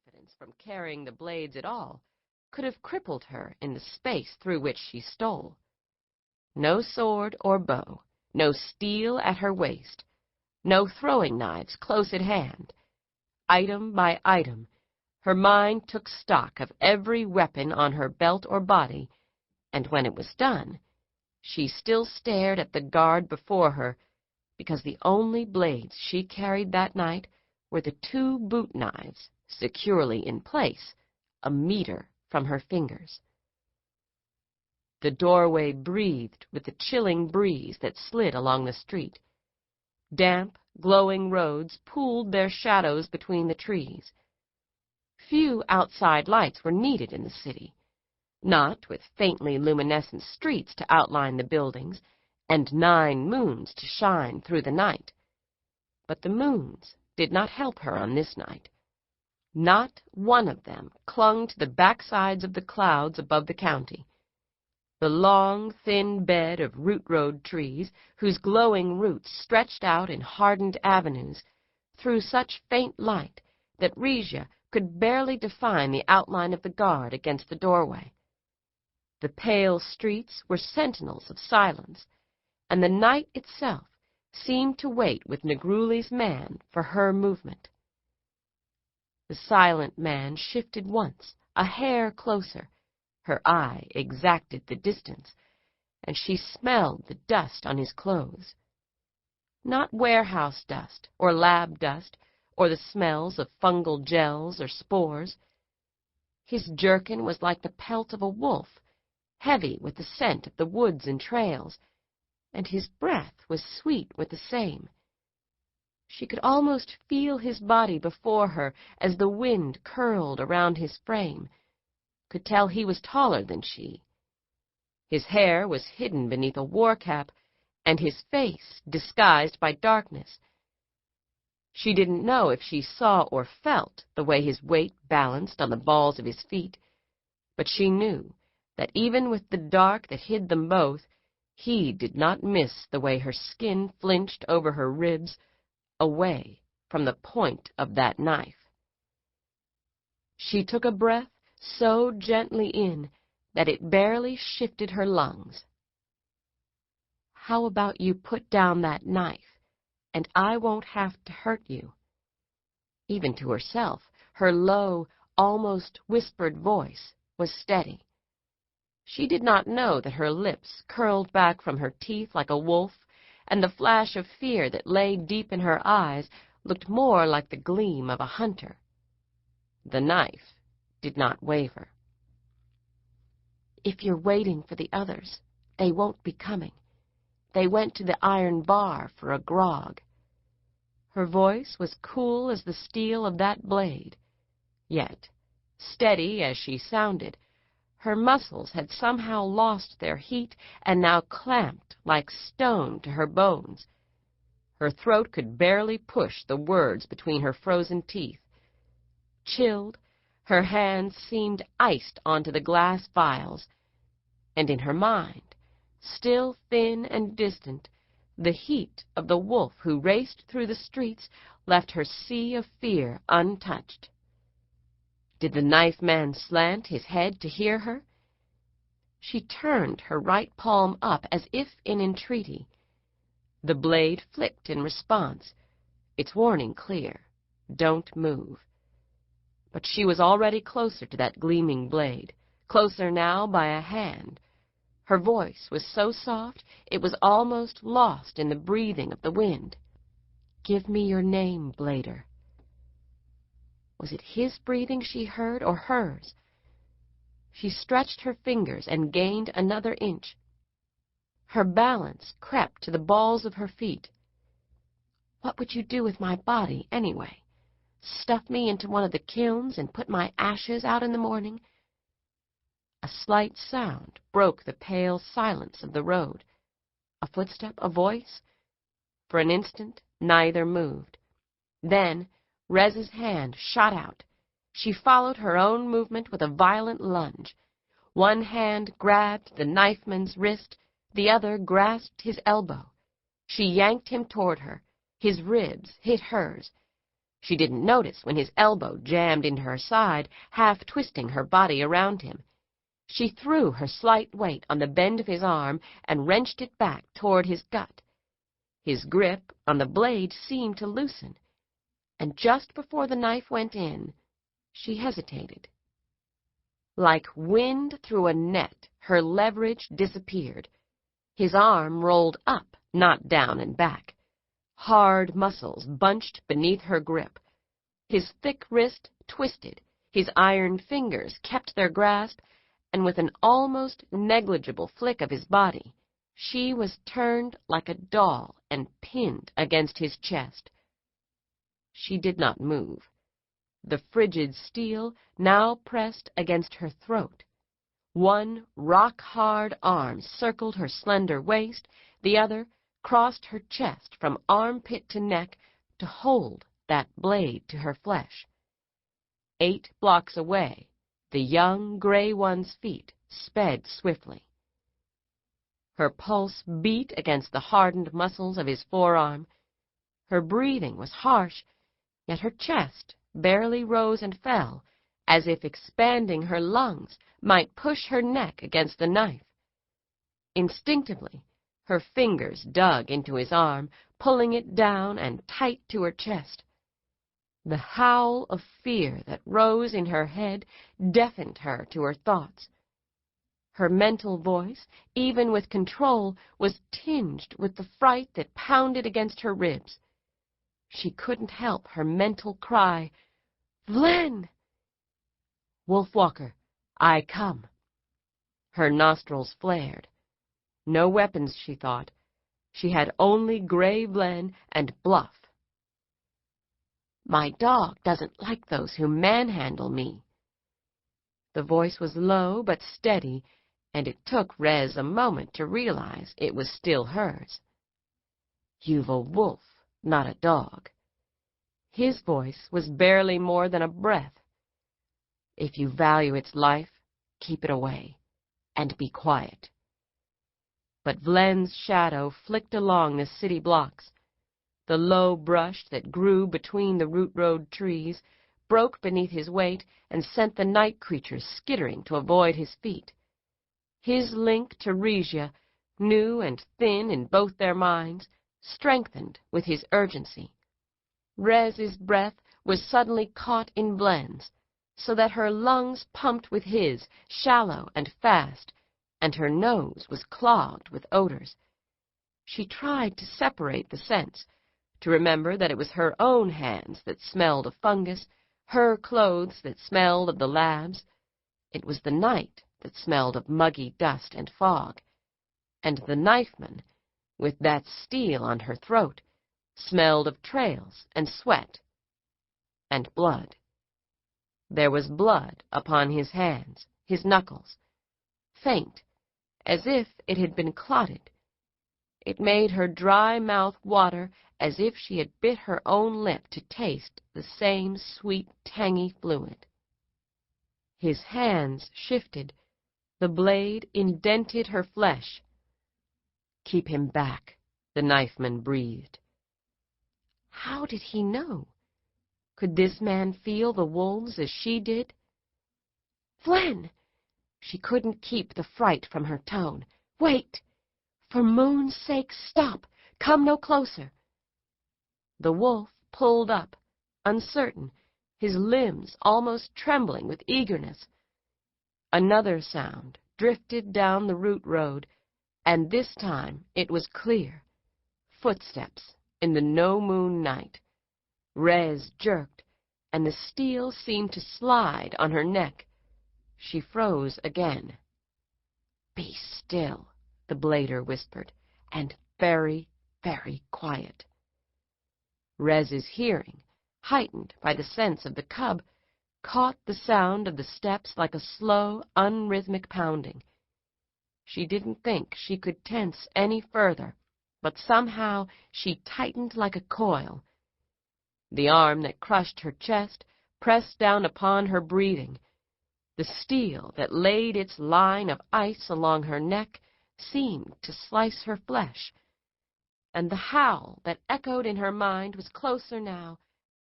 confidence from carrying the blades at all could have crippled her in the space through which she stole. No sword or bow, no steel at her waist, no throwing knives close at hand. Item by item, her mind took stock of every weapon on her belt or body, and when it was done, she still stared at the guard before her, because the only blades she carried that night were the 2 boot knives, securely in place, a meter from her fingers. The doorway breathed with the chilling breeze that slid along the street. Damp, glowing roads pooled their shadows between the trees. Few outside lights were needed in the city, not with faintly luminescent streets to outline the buildings and 9 moons to shine through the night. But the moons did not help her on this night. Not one of them clung to the backsides of the clouds above the county. The long, thin bed of root-road trees, whose glowing roots stretched out in hardened avenues, threw such faint light that Rezsia could barely define the outline of the guard against the doorway. The pale streets were sentinels of silence, and the night itself seemed to wait with Negruli's man for her movement. The silent man shifted once, a hair closer. Her eye exacted the distance, and she smelled the dust on his clothes. Not warehouse dust, or lab dust, or the smells of fungal gels or spores. His jerkin was like the pelt of a wolf, heavy with the scent of the woods and trails, and his breath was sweet with the same. She could almost feel his body before her as the wind curled around his frame, could tell he was taller than she. His hair was hidden beneath a war cap, and his face disguised by darkness. She didn't know if she saw or felt the way his weight balanced on the balls of his feet, but she knew that even with the dark that hid them both, he did not miss the way her skin flinched over her ribs, away from the point of that knife. She took a breath so gently in that it barely shifted her lungs. "How about you put down that knife, and I won't have to hurt you?" Even to herself, her low, almost whispered voice was steady. She did not know that her lips curled back from her teeth like a wolf, and the flash of fear that lay deep in her eyes looked more like the gleam of a hunter. The knife did not waver. "If you're waiting for the others, they won't be coming. They went to the iron bar for a grog." Her voice was cool as the steel of that blade, yet, steady as she sounded, her muscles had somehow lost their heat and now clamped like stone to her bones. Her throat could barely push the words between her frozen teeth. Chilled, her hands seemed iced onto the glass vials, and in her mind, still thin and distant, the heat of the wolf who raced through the streets left her sea of fear untouched. Did the knife man slant his head to hear her? She turned her right palm up as if in entreaty. The blade flicked in response, its warning clear: don't move. But she was already closer to that gleaming blade, closer now by a hand. Her voice was so soft it was almost lost in the breathing of the wind. "Give me your name, Blader." Was it his breathing she heard, or hers? She stretched her fingers and gained another inch. Her balance crept to the balls of her feet. "What would you do with my body, anyway? Stuff me into one of the kilns and put my ashes out in the morning?" A slight sound broke the pale silence of the road. A footstep, a voice? For an instant, neither moved. Then Rez's hand shot out. She followed her own movement with a violent lunge. One hand grabbed the knifeman's wrist, the other grasped his elbow. She yanked him toward her. His ribs hit hers. She didn't notice when his elbow jammed into her side, half twisting her body around him. She threw her slight weight on the bend of his arm and wrenched it back toward his gut. His grip on the blade seemed to loosen, and just before the knife went in, she hesitated. Like wind through a net, her leverage disappeared. His arm rolled up, not down and back. Hard muscles bunched beneath her grip. His thick wrist twisted, his iron fingers kept their grasp, and with an almost negligible flick of his body, she was turned like a doll and pinned against his chest. She did not move. The frigid steel now pressed against her throat. One rock-hard arm circled her slender waist, the other crossed her chest from armpit to neck to hold that blade to her flesh. 8 blocks away, the young gray one's feet sped swiftly. Her pulse beat against the hardened muscles of his forearm. Her breathing was harsh, yet her chest barely rose and fell, as if expanding her lungs might push her neck against the knife. Instinctively, her fingers dug into his arm, pulling it down and tight to her chest. The howl of fear that rose in her head deafened her to her thoughts. Her mental voice, even with control, was tinged with the fright that pounded against her ribs. She couldn't help her mental cry, "Vlen!" "Wolfwalker, I come." Her nostrils flared. No weapons, she thought. She had only Gray Vlen and bluff. "My dog doesn't like those who manhandle me." The voice was low but steady, and it took Rez a moment to realize it was still hers. "You've a wolf, not a dog." His voice was barely more than a breath. "If you value its life, keep it away, and be quiet." But Vlen's shadow flicked along the city blocks. The low brush that grew between the root-road trees broke beneath his weight and sent the night creatures skittering to avoid his feet. His link to Rezsia, new and thin in both their minds, strengthened with his urgency. Rez's breath was suddenly caught in Vlen's, so that her lungs pumped with his, shallow and fast, and her nose was clogged with odors. She tried to separate the scents, to remember that it was her own hands that smelled of fungus, her clothes that smelled of the labs. It was the night that smelled of muggy dust and fog, and the knifeman, with that steel on her throat, smelled of trails and sweat and blood. There was blood upon his hands, his knuckles, faint, as if it had been clotted. It made her dry mouth water as if she had bit her own lip to taste the same sweet, tangy fluid. His hands shifted. The blade indented her flesh. "Keep him back," the knifeman breathed. How did he know? Could this man feel the wolves as she did? "Vlen!" She couldn't keep the fright from her tone. "Wait! For moon's sake, stop! Come no closer!" The wolf pulled up, uncertain, his limbs almost trembling with eagerness. Another sound drifted down the root road, and this time it was clear. Footsteps in the no-moon night. Rez jerked, and the steel seemed to slide on her neck. She froze again. "Be still," the blader whispered, "and very, very quiet." Rez's hearing, heightened by the sense of the cub, caught the sound of the steps like a slow, unrhythmic pounding. She didn't think she could tense any further, but somehow she tightened like a coil. The arm that crushed her chest pressed down upon her breathing. The steel that laid its line of ice along her neck seemed to slice her flesh, and the howl that echoed in her mind was closer now,